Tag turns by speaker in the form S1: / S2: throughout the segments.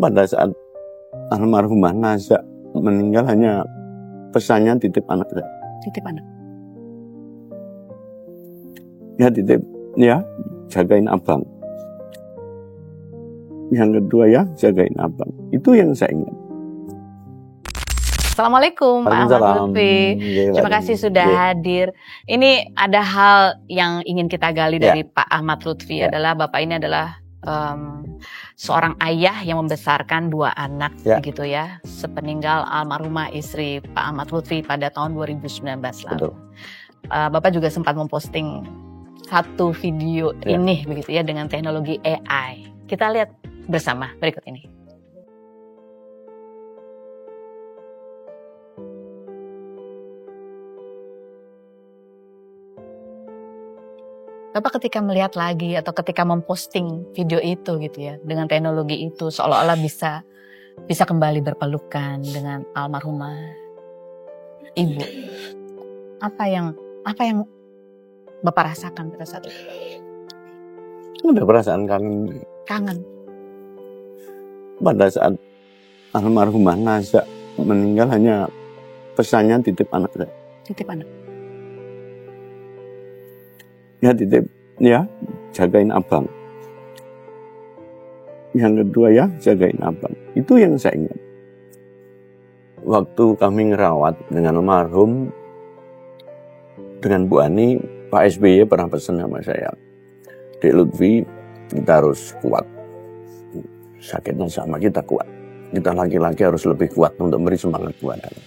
S1: pada saat almarhumah Naza meninggal hanya pesannya titip anak saya.
S2: Titip anak.
S1: Ya titip, ya jagain abang. Yang kedua ya jagain abang. Itu yang saya ingat.
S2: Assalamualaikum Pak Ahmad Lutfi. Terima kasih sudah hadir. Ini ada hal yang ingin kita gali dari Pak Ahmad Lutfi adalah Bapak ini adalah seorang ayah yang membesarkan 2 anak gitu ya. Sepeninggal almarhumah istri Pak Ahmad Lutfi pada tahun 2019 lalu. Bapak juga sempat memposting satu video ini begitu ya dengan teknologi AI. Kita lihat bersama berikut ini. Bapak ketika melihat lagi atau ketika memposting video itu gitu ya dengan teknologi itu seolah-olah bisa kembali berpelukan dengan almarhumah ibu. Apa yang Bapak rasakan pada saat itu?
S1: Ada perasaan kangen.
S2: Kangen.
S1: Pada saat almarhumah Naza meninggal hanya pesannya titip anak saya.
S2: Titip anak.
S1: Ya titip, ya jagain abang. Yang kedua ya jagain abang. Itu yang saya ingat. Waktu kami ngerawat dengan almarhum, dengan Bu Ani, Pak SBY pernah pesan sama saya, Dek Lutfi, kita harus kuat. Sakitnya sama kita kuat. Kita laki-laki harus lebih kuat untuk beri semangat buat anak.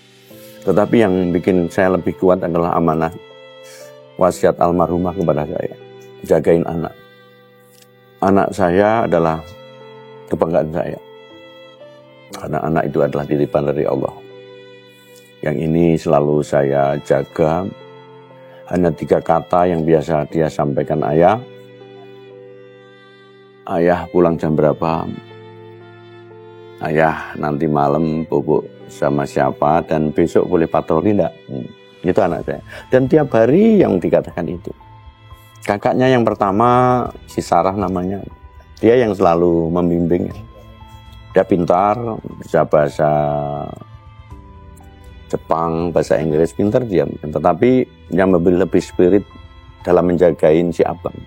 S1: Tetapi yang bikin saya lebih kuat adalah amanah wasiat almarhumah kepada saya, jagain anak. Anak saya adalah kebanggaan saya, karena anak itu adalah titipan dari Allah. Yang ini selalu saya jaga. Hanya 3 kata yang biasa dia sampaikan, ayah pulang jam berapa, ayah nanti malam bubuk sama siapa, dan besok boleh patroli enggak. Itu anak saya. Dan tiap hari yang dikatakan itu. Kakaknya yang pertama, si Sarah namanya. Dia yang selalu membimbing. Dia pintar, bisa bahasa Jepang, bahasa Inggris, pintar dia. Tetapi yang lebih spirit dalam menjagain si abang.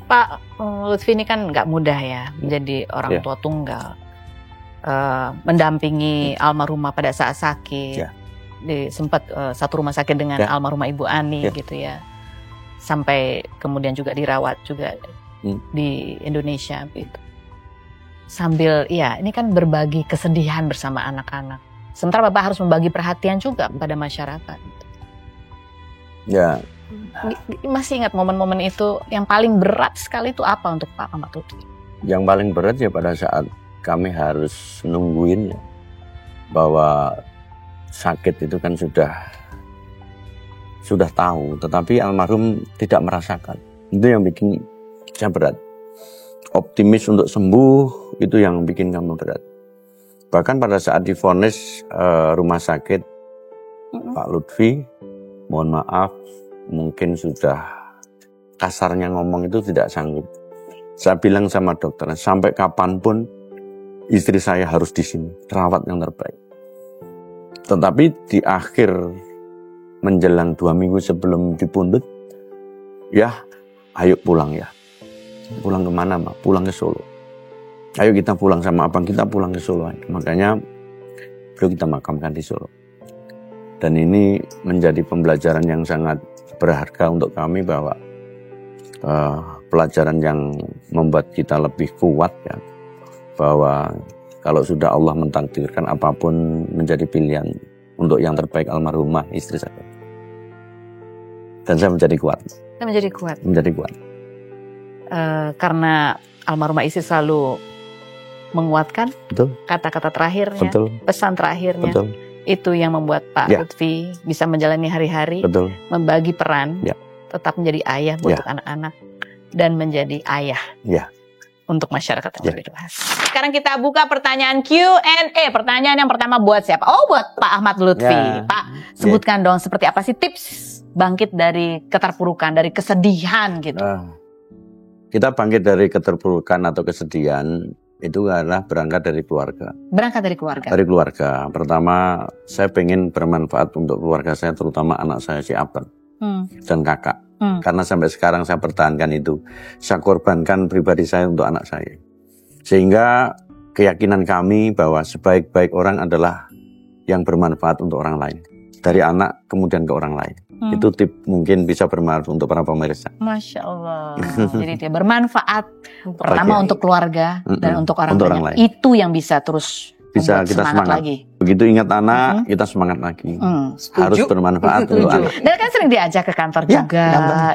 S2: Pak Lutfi ini kan nggak mudah ya menjadi orang tua tunggal. Mendampingi almarhumah pada saat sakit. Sempat satu rumah sakit dengan almarhumah Ibu Ani gitu ya, sampai kemudian juga dirawat juga di Indonesia gitu. Sambil ini kan berbagi kesedihan bersama anak-anak. Sementara Bapak harus membagi perhatian juga pada masyarakat.
S1: Ya.
S2: Masih ingat momen-momen itu yang paling berat sekali itu apa untuk Pak Ahmad Lutfi?
S1: Yang paling berat ya pada saat kami harus nungguin bahwa sakit itu kan sudah tahu, tetapi almarhum tidak merasakan. Itu yang bikin saya berat. Optimis untuk sembuh itu yang bikin kamu berat. Bahkan pada saat divonis rumah sakit, Pak Lutfi, mohon maaf, mungkin sudah kasarnya ngomong itu tidak sanggup. Saya bilang sama dokter, sampai kapanpun istri saya harus di sini, terawat yang terbaik. Tetapi di akhir menjelang 2 minggu sebelum dipundut, ya ayo pulang ya. Pulang kemana Mbak? Pulang ke Solo. Ayo kita pulang sama abang, kita pulang ke Solo. Makanya beliau kita makamkan di Solo. Dan ini menjadi pembelajaran yang sangat berharga untuk kami bahwa pelajaran yang membuat kita lebih kuat ya. Bahwa kalau sudah Allah mentakdirkan apapun menjadi pilihan untuk yang terbaik almarhumah istri saya. Dan saya menjadi kuat.
S2: Saya menjadi kuat.
S1: Menjadi kuat.
S2: Karena almarhumah istri selalu menguatkan.
S1: Betul.
S2: Kata-kata terakhirnya.
S1: Betul.
S2: Pesan terakhirnya.
S1: Betul.
S2: Itu yang membuat Pak Lutfi bisa menjalani hari-hari.
S1: Betul.
S2: Membagi peran. Tetap menjadi ayah buat anak-anak. Dan menjadi ayah. Untuk masyarakat yang lebih luas. Sekarang kita buka pertanyaan Q&A. Pertanyaan yang pertama buat siapa? Oh, buat Pak Ahmad Lutfi. Pak, sebutkan dong seperti apa sih tips bangkit dari keterpurukan, dari kesedihan gitu.
S1: Kita bangkit dari keterpurukan atau kesedihan itu adalah berangkat dari keluarga.
S2: Berangkat dari keluarga.
S1: Dari keluarga. Pertama, saya pengen bermanfaat untuk keluarga saya, terutama anak saya si Abel dan kakak. Karena sampai sekarang saya pertahankan itu. Saya korbankan pribadi saya untuk anak saya. Sehingga keyakinan kami bahwa sebaik-baik orang adalah yang bermanfaat untuk orang lain. Dari anak kemudian ke orang lain. Itu tip mungkin bisa bermanfaat untuk para pemirsa.
S2: Masya Allah. Jadi dia bermanfaat pertama untuk keluarga dan untuk orang lain. Itu yang bisa terus
S1: kita semangat lagi. Begitu ingat anak, kita semangat lagi. Harus bermanfaat untuk anak.
S2: Dan kan sering diajak ke kantor juga,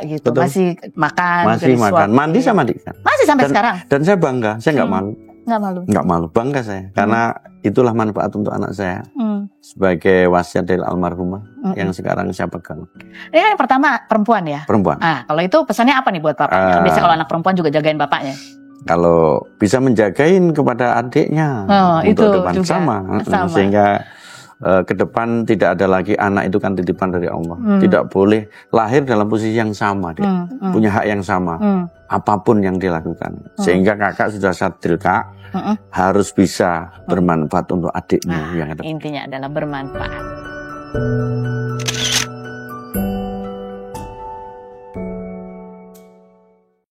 S2: gitu. Betul. Masih makan,
S1: masih makan, mandi saya mandikan.
S2: Masih sampai sekarang.
S1: Dan saya bangga, saya nggak malu.
S2: Nggak malu,
S1: bangga saya. Karena itulah manfaat untuk anak saya. Sebagai wasiat dari almarhumah yang sekarang saya pegang.
S2: Ini kan yang pertama perempuan ya?
S1: Perempuan.
S2: Kalau itu pesannya apa nih buat bapaknya? Biasanya kalau anak perempuan juga jagain bapaknya.
S1: Kalau bisa menjagain kepada adiknya untuk depan sama. Sehingga ke depan tidak ada lagi, anak itu kan titipan dari Allah. Tidak boleh lahir dalam posisi yang sama, dia punya hak yang sama apapun yang dilakukan. Sehingga kakak sudah sadar, Kak, harus bisa bermanfaat untuk adiknya yang ada.
S2: Intinya adalah bermanfaat.